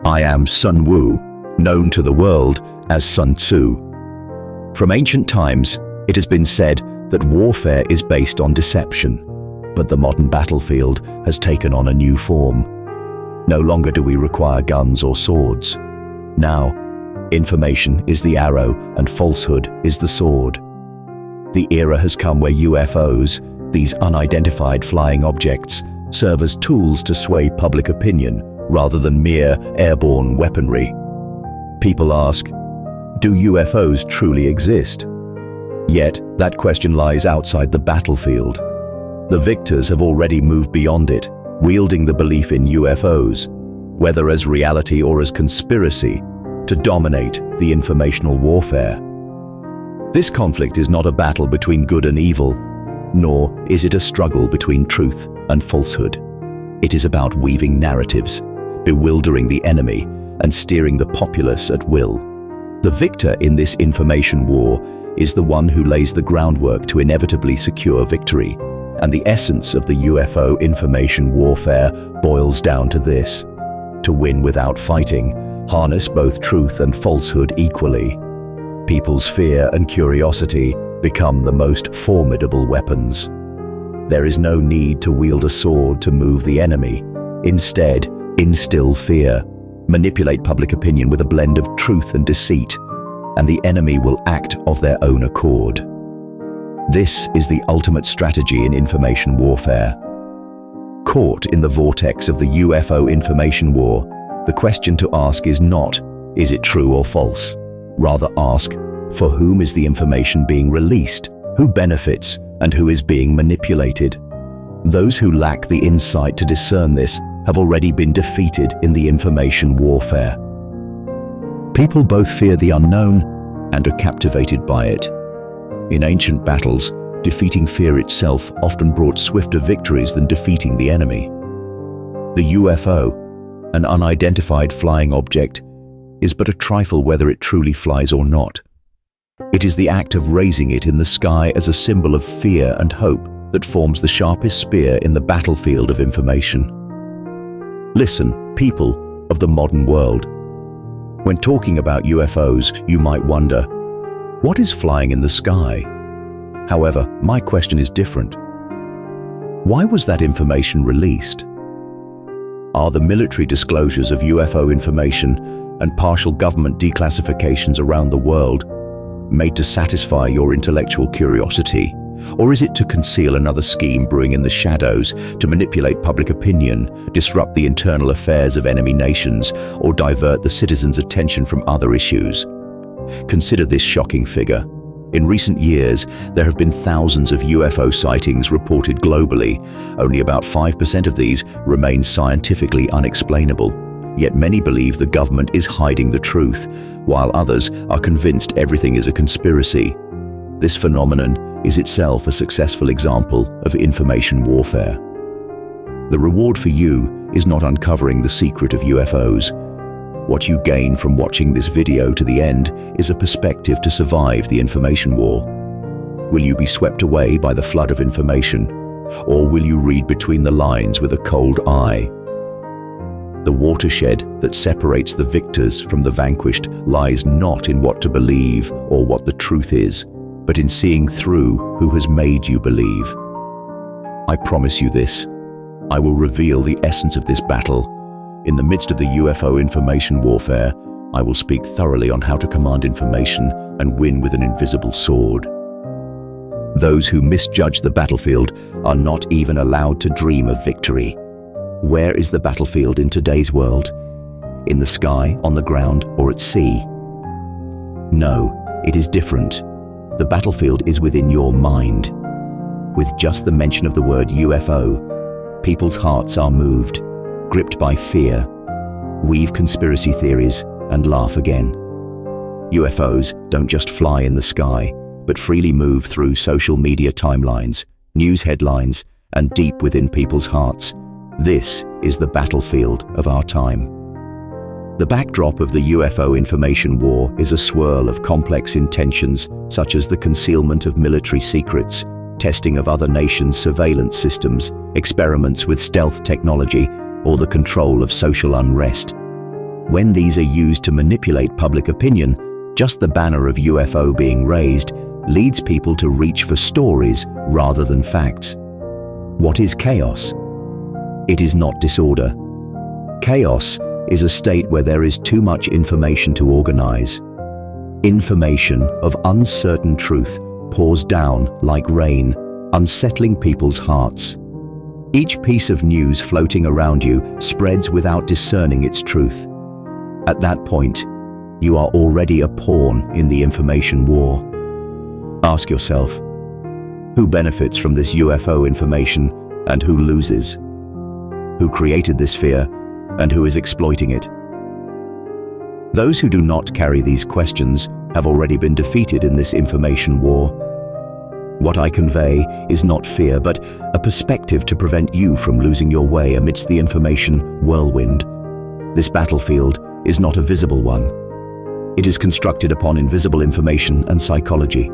I am Sun Tzu, known to the world as Sun Tzu. From ancient times, it has been said that warfare is based on deception, but the modern battlefield has taken on a new form. No longer do we require guns or swords. Now, information is the arrow and falsehood is the sword. The era has come where UFOs, these unidentified flying objects, serve as tools to sway public opinion rather than mere airborne weaponry. People ask, do UFOs truly exist? Yet, that question lies outside the battlefield. The victors have already moved beyond it, wielding the belief in UFOs, whether as reality or as conspiracy, to dominate the informational warfare. This conflict is not a battle between good and evil, nor is it a struggle between truth and falsehood. It is about weaving narratives, bewildering the enemy, and steering the populace at will. The victor in this information war is the one who lays the groundwork to inevitably secure victory, and the essence of the UFO information warfare boils down to this: to win without fighting, harness both truth and falsehood equally. People's fear and curiosity become the most formidable weapons. There is no need to wield a sword to move the enemy. Instead, instill fear, manipulate public opinion with a blend of truth and deceit, and the enemy will act of their own accord. This is the ultimate strategy in information warfare. Caught in the vortex of the UFO information war, the question to ask is not, is it true or false? Rather ask, for whom is the information being released? Who benefits and who is being manipulated? Those who lack the insight to discern this have already been defeated in the information warfare. People both fear the unknown and are captivated by it. In ancient battles, defeating fear itself often brought swifter victories than defeating the enemy. The UFO, an unidentified flying object, is but a trifle whether it truly flies or not. It is the act of raising it in the sky as a symbol of fear and hope that forms the sharpest spear in the battlefield of information. Listen, people of the modern world. When talking about UFOs, you might wonder, what is flying in the sky? However, my question is different. Why was that information released? Are the military disclosures of UFO information and partial government declassifications around the world made to satisfy your intellectual curiosity? Or is it to conceal another scheme brewing in the shadows, to manipulate public opinion, disrupt the internal affairs of enemy nations, or divert the citizens' attention from other issues? Consider this shocking figure. In recent years, there have been thousands of UFO sightings reported globally. Only about 5% of these remain scientifically unexplainable. Yet many believe the government is hiding the truth, while others are convinced everything is a conspiracy. This phenomenon is itself a successful example of information warfare. The reward for you is not uncovering the secret of UFOs. What you gain from watching this video to the end is a perspective to survive the information war. Will you be swept away by the flood of information, or will you read between the lines with a cold eye? The watershed that separates the victors from the vanquished lies not in what to believe or what the truth is, but in seeing through who has made you believe. I promise you this: I will reveal the essence of this battle. In the midst of the UFO information warfare, I will speak thoroughly on how to command information and win with an invisible sword. Those who misjudge the battlefield are not even allowed to dream of victory. Where is the battlefield in today's world? In the sky, on the ground, or at sea? No, it is different. The battlefield is within your mind. With just the mention of the word UFO, people's hearts are moved, gripped by fear, weave conspiracy theories, and laugh again. UFOs don't just fly in the sky, but freely move through social media timelines, news headlines, and deep within people's hearts. This is the battlefield of our time. The backdrop of the UFO information war is a swirl of complex intentions, such as the concealment of military secrets, testing of other nations' surveillance systems, experiments with stealth technology, or the control of social unrest. When these are used to manipulate public opinion, just the banner of UFO being raised leads people to reach for stories rather than facts. What is chaos? It is not disorder. Chaos is a state where there is too much information to organize. Information of uncertain truth pours down like rain, unsettling people's hearts. Each piece of news floating around you spreads without discerning its truth. At that point, you are already a pawn in the information war. Ask yourself, who benefits from this UFO information and who loses? Who created this fear and who is exploiting it? Those who do not carry these questions have already been defeated in this information war. What I convey is not fear, but a perspective to prevent you from losing your way amidst the information whirlwind. This battlefield is not a visible one. It is constructed upon invisible information and psychology.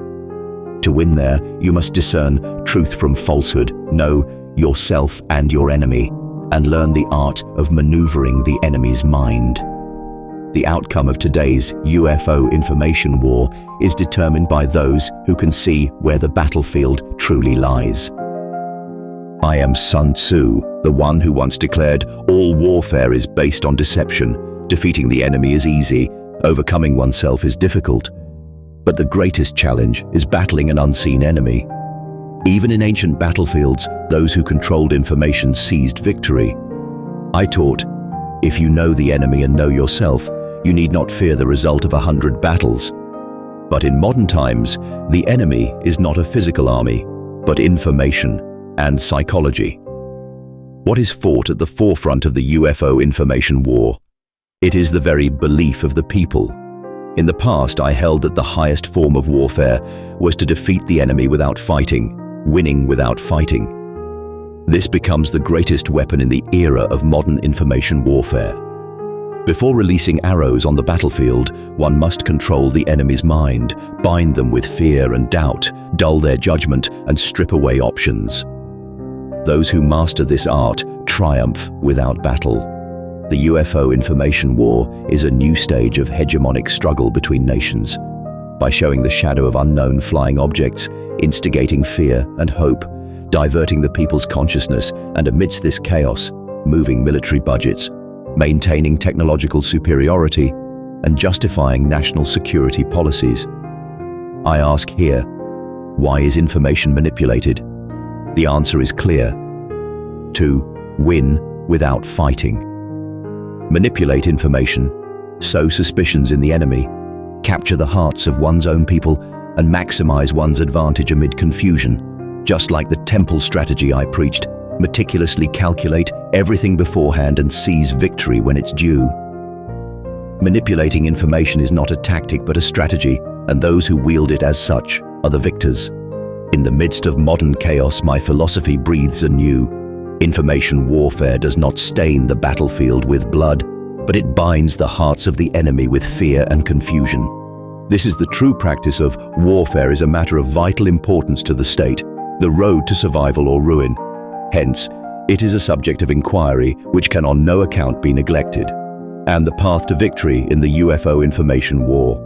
To win there, you must discern truth from falsehood, know yourself and your enemy, and learn the art of maneuvering the enemy's mind. The outcome of today's UFO information war is determined by those who can see where the battlefield truly lies. I am Sun Tzu, the one who once declared all warfare is based on deception. Defeating the enemy is easy, overcoming oneself is difficult. But the greatest challenge is battling an unseen enemy. Even in ancient battlefields, those who controlled information seized victory. I taught, if you know the enemy and know yourself, you need not fear the result of 100 battles. But in modern times, the enemy is not a physical army, but information and psychology. What is fought at the forefront of the UFO information war? It is the very belief of the people. In the past, I held that the highest form of warfare was to defeat the enemy without fighting, winning without fighting. This becomes the greatest weapon in the era of modern information warfare. Before releasing arrows on the battlefield, one must control the enemy's mind, bind them with fear and doubt, dull their judgment, and strip away options. Those who master this art triumph without battle. The UFO information war is a new stage of hegemonic struggle between nations. By showing the shadow of unknown flying objects, instigating fear and hope, diverting the people's consciousness, and amidst this chaos, moving military budgets, maintaining technological superiority, and justifying national security policies. I ask here, why is information manipulated? The answer is clear. To win without fighting. Manipulate information, sow suspicions in the enemy, capture the hearts of one's own people, and maximize one's advantage amid confusion. Just like the temple strategy I preached, meticulously calculate everything beforehand and seize victory when it's due. Manipulating information is not a tactic but a strategy, and those who wield it as such are the victors. In the midst of modern chaos, my philosophy breathes anew. Information warfare does not stain the battlefield with blood, but it binds the hearts of the enemy with fear and confusion. This is the true practice of warfare is a matter of vital importance to the state, the road to survival or ruin. Hence, it is a subject of inquiry which can on no account be neglected, and the path to victory in the UFO information war.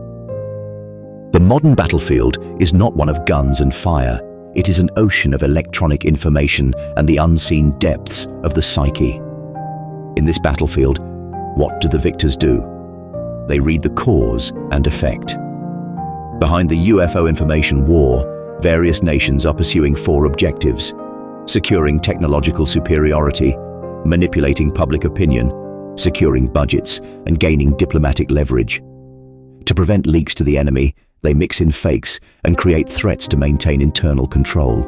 The modern battlefield is not one of guns and fire. It is an ocean of electronic information and the unseen depths of the psyche. In this battlefield, what do the victors do? They read the cause and effect. Behind the UFO information war, various nations are pursuing four objectives: securing technological superiority, manipulating public opinion, securing budgets, and gaining diplomatic leverage. To prevent leaks to the enemy, they mix in fakes and create threats to maintain internal control.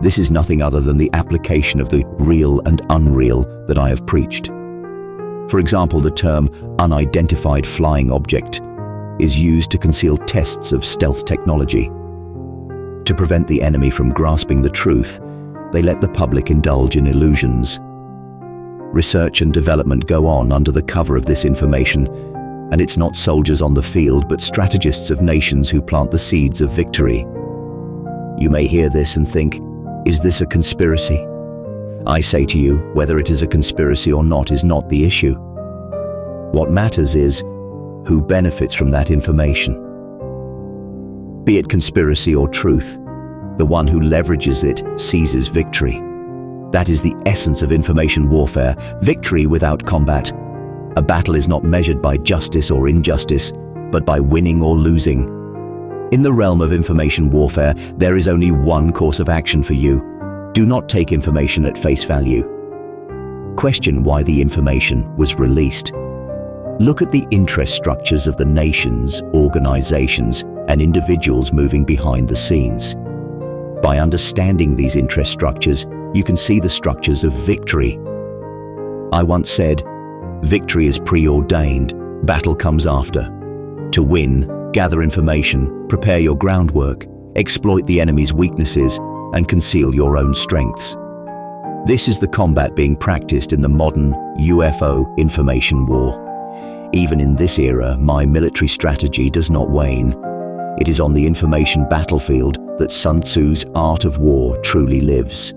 This is nothing other than the application of the real and unreal that I have preached. For example, the term unidentified flying object is used to conceal tests of stealth technology. To prevent the enemy from grasping the truth, they let the public indulge in illusions. Research and development go on under the cover of this information, and it's not soldiers on the field but strategists of nations who plant the seeds of victory. You may hear this and think, is this a conspiracy? I say to you, whether it is a conspiracy or not is not the issue. What matters is who benefits from that information. Be it conspiracy or truth, the one who leverages it seizes victory. That is the essence of information warfare, victory without combat. A battle is not measured by justice or injustice, but by winning or losing. In the realm of information warfare, there is only one course of action for you. Do not take information at face value. Question why the information was released. Look at the interest structures of the nations, organizations, and individuals moving behind the scenes. By understanding these interest structures, you can see the structures of victory. I once said, victory is preordained, battle comes after. To win, gather information, prepare your groundwork, exploit the enemy's weaknesses, and conceal your own strengths. This is the combat being practiced in the modern UFO information war. Even in this era, my military strategy does not wane. It is on the information battlefield that Sun Tzu's art of war truly lives.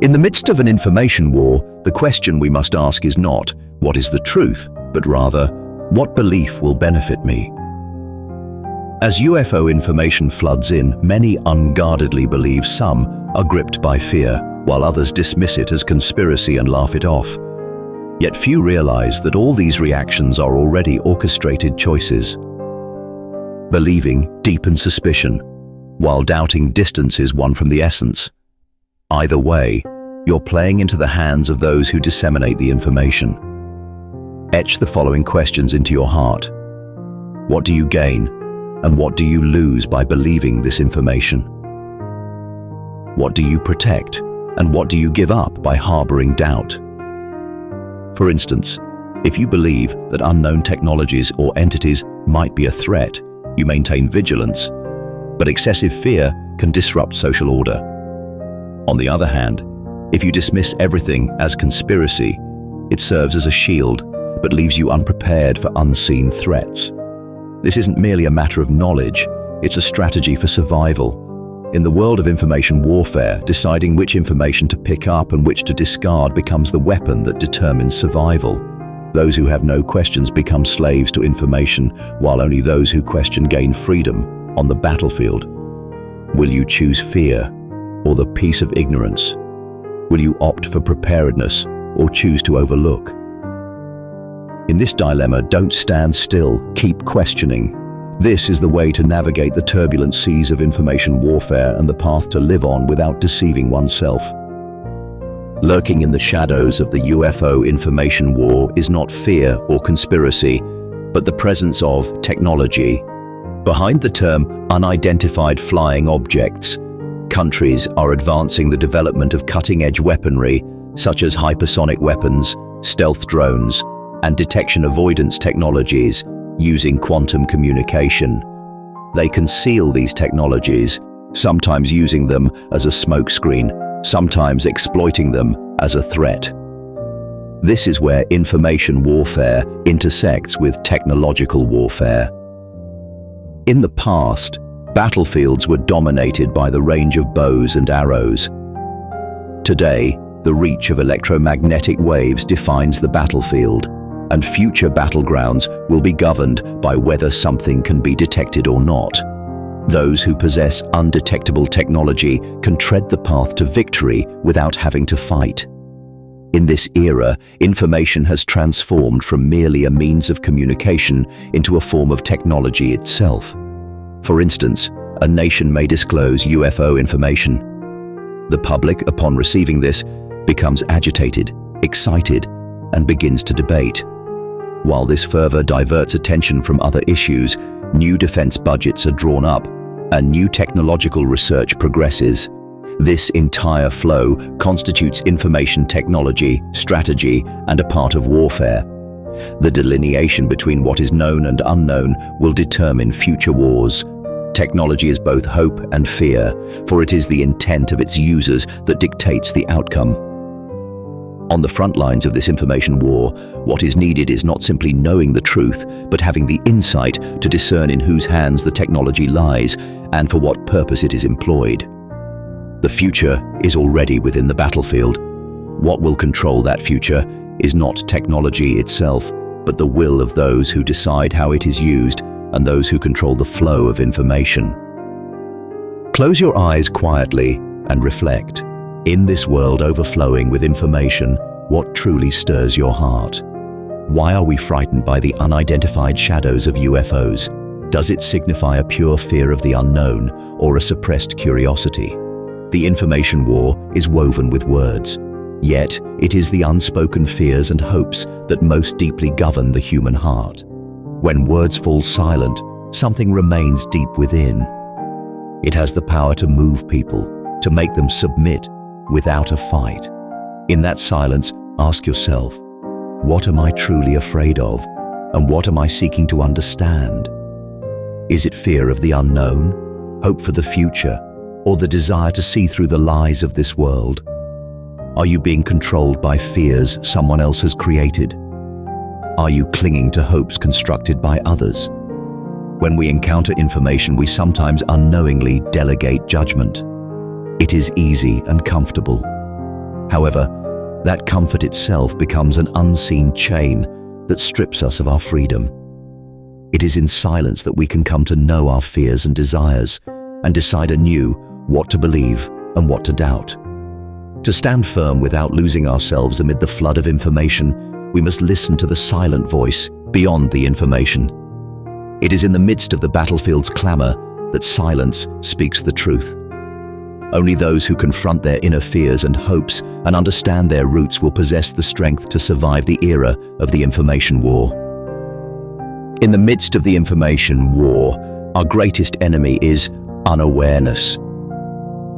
In the midst of an information war, the question we must ask is not, what is the truth, but rather, what belief will benefit me? As UFO information floods in, many unguardedly believe some are gripped by fear, while others dismiss it as conspiracy and laugh it off. Yet few realize that all these reactions are already orchestrated choices. Believing deepens suspicion, while doubting distances one from the essence. Either way, you're playing into the hands of those who disseminate the information. Etch the following questions into your heart. What do you gain, and what do you lose by believing this information? What do you protect, and what do you give up by harboring doubt? For instance, if you believe that unknown technologies or entities might be a threat, you maintain vigilance, but excessive fear can disrupt social order. On the other hand, if you dismiss everything as conspiracy, it serves as a shield, but leaves you unprepared for unseen threats. This isn't merely a matter of knowledge, it's a strategy for survival. In the world of information warfare, deciding which information to pick up and which to discard becomes the weapon that determines survival. Those who have no questions become slaves to information, while only those who question gain freedom on the battlefield. Will you choose fear or the peace of ignorance? Will you opt for preparedness or choose to overlook? In this dilemma, don't stand still, keep questioning. This is the way to navigate the turbulent seas of information warfare and the path to live on without deceiving oneself. Lurking in the shadows of the UFO information war is not fear or conspiracy, but the presence of technology. Behind the term unidentified flying objects, countries are advancing the development of cutting-edge weaponry such as hypersonic weapons, stealth drones, and detection avoidance technologies using quantum communication. They conceal these technologies, sometimes using them as a smokescreen, sometimes exploiting them as a threat. This is where information warfare intersects with technological warfare. In the past, battlefields were dominated by the range of bows and arrows. Today, the reach of electromagnetic waves defines the battlefield, and future battlegrounds will be governed by whether something can be detected or not. Those who possess undetectable technology can tread the path to victory without having to fight. In this era, information has transformed from merely a means of communication into a form of technology itself. For instance, a nation may disclose UFO information. The public, upon receiving this, becomes agitated, excited, and begins to debate. While this further diverts attention from other issues, new defense budgets are drawn up, and new technological research progresses. This entire flow constitutes information technology, strategy, and a part of warfare. The delineation between what is known and unknown will determine future wars. Technology is both hope and fear, for it is the intent of its users that dictates the outcome. On the front lines of this information war, what is needed is not simply knowing the truth, but having the insight to discern in whose hands the technology lies and for what purpose it is employed. The future is already within the battlefield. What will control that future is not technology itself, but the will of those who decide how it is used and those who control the flow of information. Close your eyes quietly and reflect. In this world overflowing with information, what truly stirs your heart? Why are we frightened by the unidentified shadows of UFOs? Does it signify a pure fear of the unknown or a suppressed curiosity? The information war is woven with words, yet it is the unspoken fears and hopes that most deeply govern the human heart. When words fall silent, something remains deep within. It has the power to move people, to make them submit without a fight. In that silence, ask yourself, what am I truly afraid of, and what am I seeking to understand? Is it fear of the unknown, hope for the future, or the desire to see through the lies of this world? Are you being controlled by fears someone else has created? Are you clinging to hopes constructed by others? When we encounter information, we sometimes unknowingly delegate judgment. It is easy and comfortable. However, that comfort itself becomes an unseen chain that strips us of our freedom. It is in silence that we can come to know our fears and desires and decide anew what to believe and what to doubt. To stand firm without losing ourselves amid the flood of information, we must listen to the silent voice beyond the information. It is in the midst of the battlefield's clamor that silence speaks the truth. Only those who confront their inner fears and hopes and understand their roots will possess the strength to survive the era of the information war. In the midst of the information war, our greatest enemy is unawareness.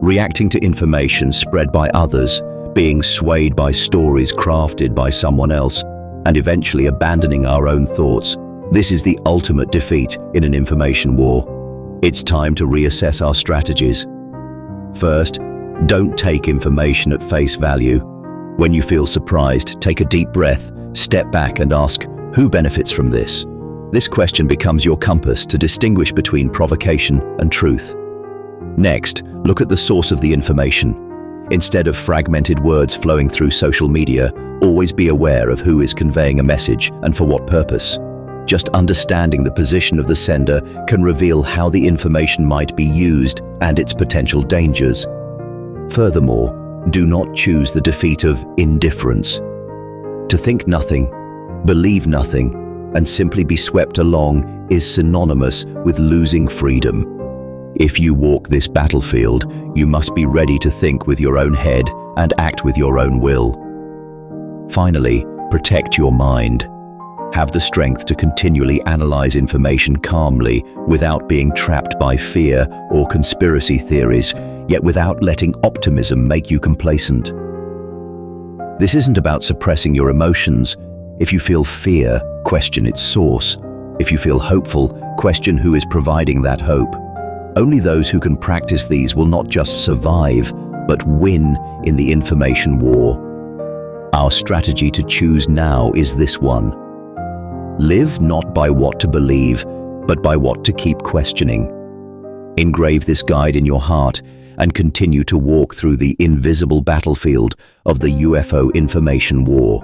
Reacting to information spread by others, being swayed by stories crafted by someone else, and eventually abandoning our own thoughts. This is the ultimate defeat in an information war. It's time to reassess our strategies. First, don't take information at face value. When you feel surprised, take a deep breath, step back and ask, who benefits from this? This question becomes your compass to distinguish between provocation and truth. Next, look at the source of the information. Instead of fragmented words flowing through social media, always be aware of who is conveying a message and for what purpose. Just understanding the position of the sender can reveal how the information might be used and its potential dangers. Furthermore, do not choose the defeat of indifference. To think nothing, believe nothing, and simply be swept along is synonymous with losing freedom. If you walk this battlefield, you must be ready to think with your own head and act with your own will. Finally, protect your mind. Have the strength to continually analyze information calmly without being trapped by fear or conspiracy theories, yet without letting optimism make you complacent. This isn't about suppressing your emotions. If you feel fear, question its source. If you feel hopeful, question who is providing that hope. Only those who can practice these will not just survive, but win in the information war. Our strategy to choose now is this one. Live not by what to believe, but by what to keep questioning. Engrave this guide in your heart and continue to walk through the invisible battlefield of the UFO information war.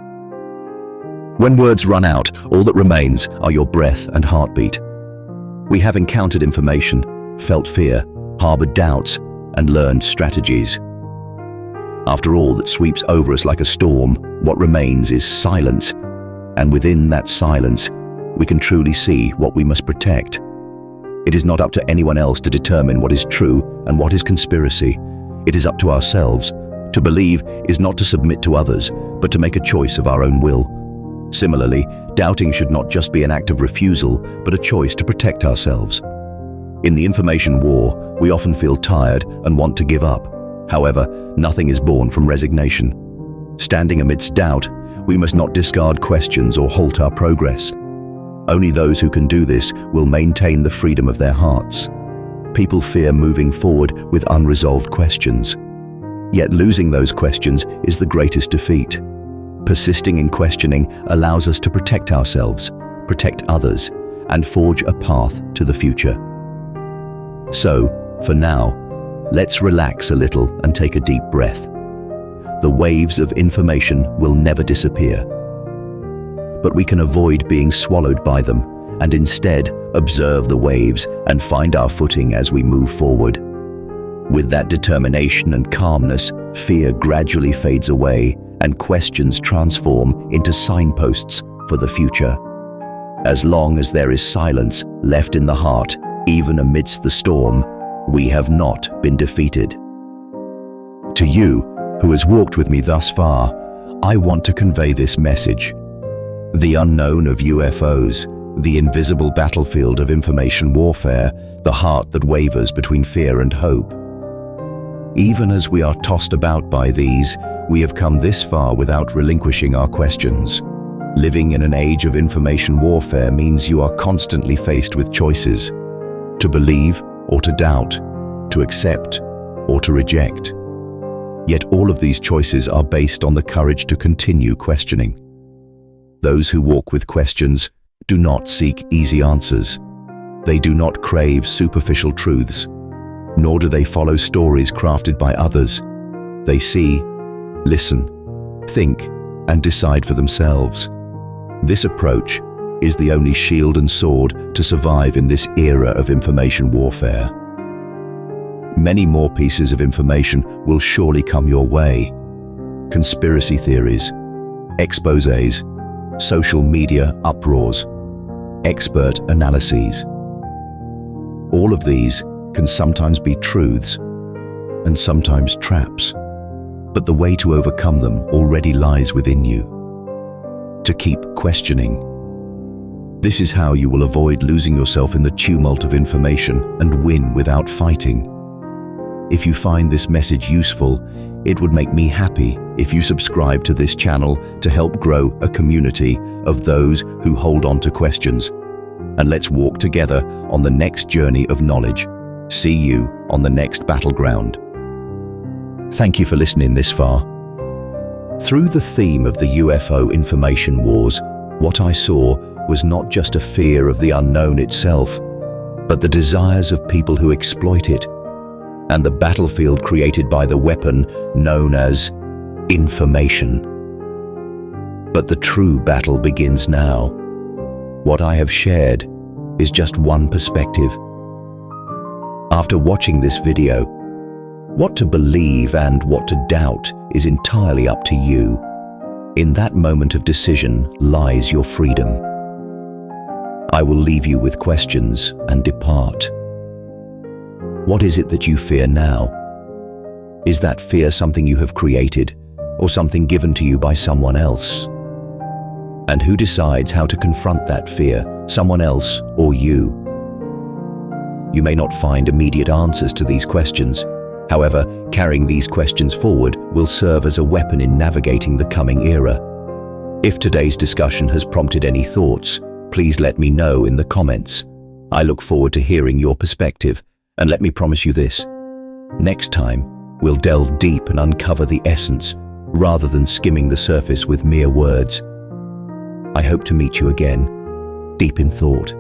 When words run out, all that remains are your breath and heartbeat. We have encountered information, felt fear, harbored doubts, and learned strategies. After all that sweeps over us like a storm, what remains is silence. And within that silence, we can truly see what we must protect. It is not up to anyone else to determine what is true and what is conspiracy. It is up to ourselves. To believe is not to submit to others, but to make a choice of our own will. Similarly, doubting should not just be an act of refusal, but a choice to protect ourselves. In the information war, we often feel tired and want to give up. However, nothing is born from resignation. Standing amidst doubt, we must not discard questions or halt our progress. Only those who can do this will maintain the freedom of their hearts. People fear moving forward with unresolved questions. Yet losing those questions is the greatest defeat. Persisting in questioning allows us to protect ourselves, protect others, and forge a path to the future. So, for now, let's relax a little and take a deep breath. The waves of information will never disappear. but we can avoid being swallowed by them and instead observe the waves and find our footing as we move forward. With that determination and calmness, fear gradually fades away and questions transform into signposts for the future. As long as there is silence left in the heart, even amidst the storm, we have not been defeated. To you, who has walked with me thus far, I want to convey this message. The unknown of UFOs, the invisible battlefield of information warfare, the heart that wavers between fear and hope. Even as we are tossed about by these, we have come this far without relinquishing our questions. Living in an age of information warfare means you are constantly faced with choices: to believe or to doubt, to accept or to reject. Yet all of these choices are based on the courage to continue questioning. Those who walk with questions do not seek easy answers. They do not crave superficial truths, nor do they follow stories crafted by others. They see, listen, think, and decide for themselves. This approach is the only shield and sword to survive in this era of information warfare. Many more pieces of information will surely come your way. Conspiracy theories, exposés, social media uproars, expert analyses. All of these can sometimes be truths and sometimes traps, but the way to overcome them already lies within you. To keep questioning. This is how you will avoid losing yourself in the tumult of information and win without fighting. If you find this message useful, it would make me happy if you subscribe to this channel to help grow a community of those who hold on to questions. And let's walk together on the next journey of knowledge. See you on the next battleground. Thank you for listening this far. Through the theme of the UFO information wars, what I saw was not just a fear of the unknown itself, but the desires of people who exploit it, and the battlefield created by the weapon known as information. But the true battle begins now. What I have shared is just one perspective. After watching this video, what to believe and what to doubt is entirely up to you. In that moment of decision lies your freedom. I will leave you with questions and depart. What is it that you fear now? Is that fear something you have created, or something given to you by someone else? And who decides how to confront that fear, someone else or you? You may not find immediate answers to these questions. However, carrying these questions forward will serve as a weapon in navigating the coming era. If today's discussion has prompted any thoughts, please let me know in the comments. I look forward to hearing your perspective, and let me promise you this: next time, we'll delve deep and uncover the essence, rather than skimming the surface with mere words. I hope to meet you again, deep in thought.